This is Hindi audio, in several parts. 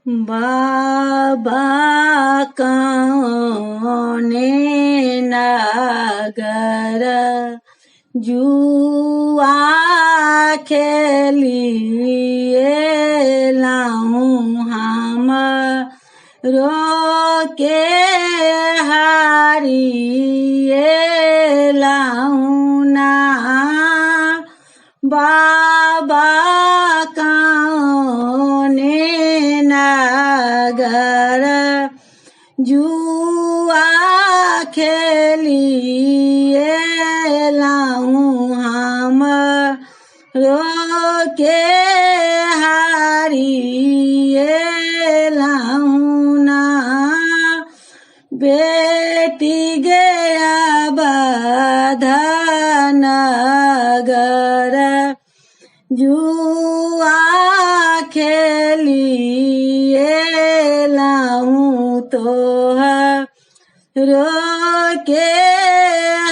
बाबा कौने नगर जुआ खेलिए लाऊं हम रोके हारिए लाऊं ना बाबा कौने नगर जुआ खेलिए लाऊं हम रोके हारिए लाऊं ना बेटी गया बाधनगर जुआ खेलिए लाऊं तो रोके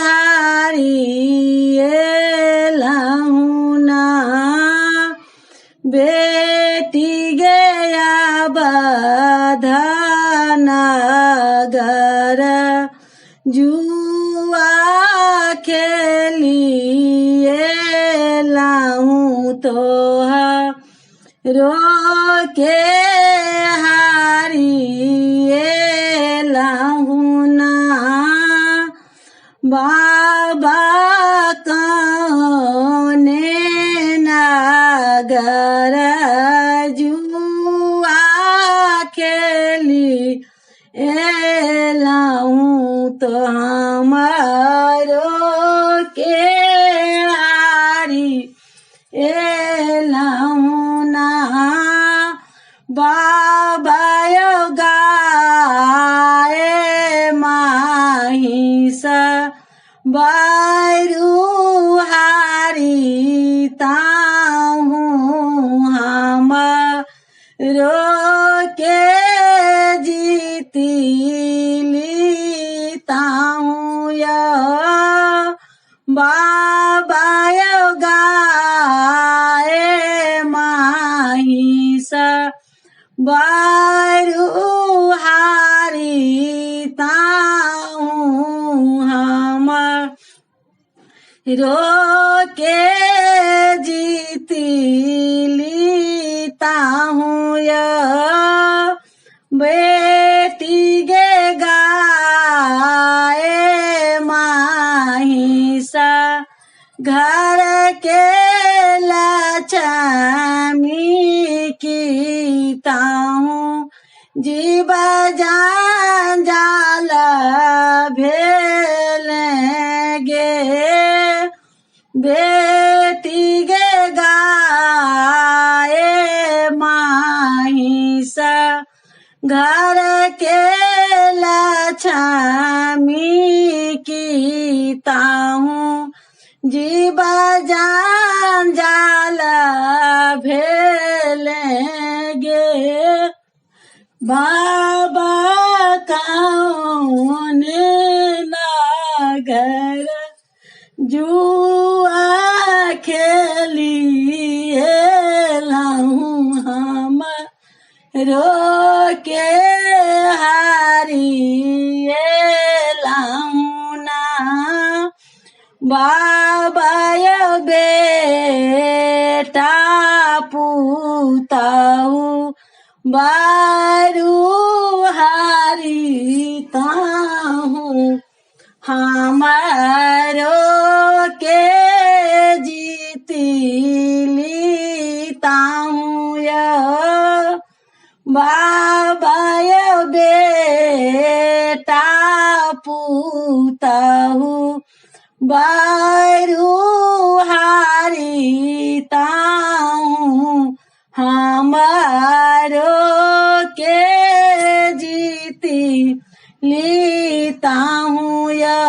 हारिए लाऊं ना बेटी गया बाधनगर जुआ खेलिए लाऊं तो रोके हारिए लाऊं ना बाबा कौने नगर जुआ खेली लाऊं तो हमारो के हारी लाऊं ना बाबा गाए माहिसा बारू हारी ताहूँ हम रोके जीती लीताहूँ या बाबा गाए माहिसा बारू हारी ताहूँ हम रोके जीती लीताहूँ या बेटी गे गाए माहिसा घर के लक्ष्मी की ताहूँ जीवा जान जाला भेलेंगे बेटी गे गाए माहिसा घर के लक्ष्मी की ताहूँ जीवा जान जाला भेलेंगे बाबा कौने नगर जुआ खेलिए लाऊं हम रोके हारिए लाऊं ना बाबा बेटा पूताऊ बारू हारी ताहूँ हमारो के जीती लीताहूँ या बाबा बेटा पूताऊ बारू हारी ताहूँ हमारो के जीती लीताहूँ या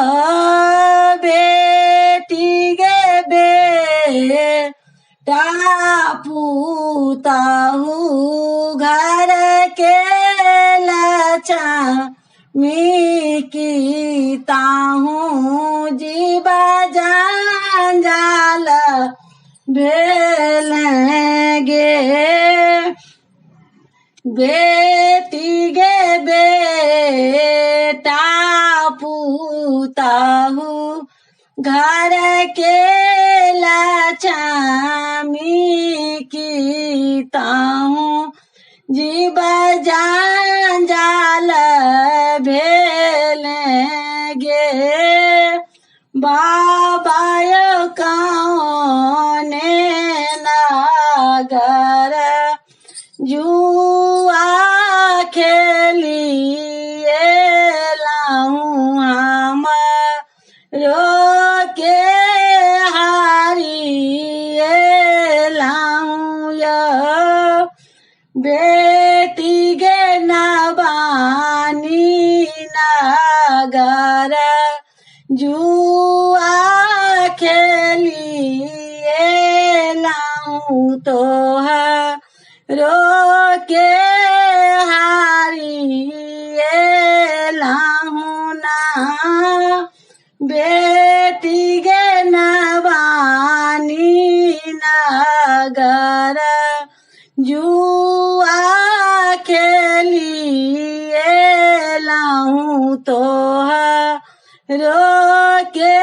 बेटी गे बेटा पूताऊ घर के लक्ष्मी की ताहूँ जीवा जान जाला भेलेंगे बेटी गे बेटा पूताहू घर के लक्ष्मी की ताहू जीव जंजाल भेलेंगे बाबा कौने नागर जुआ खेलिए लाऊं हम रोके हारिए लाऊं या बेटी गे नबानी नागर जुआ खेलिए लाऊं तो है रोके हारिए लाऊं ना बेटी गे नबानी नागर जुआ खेलिए लाऊं तो रोके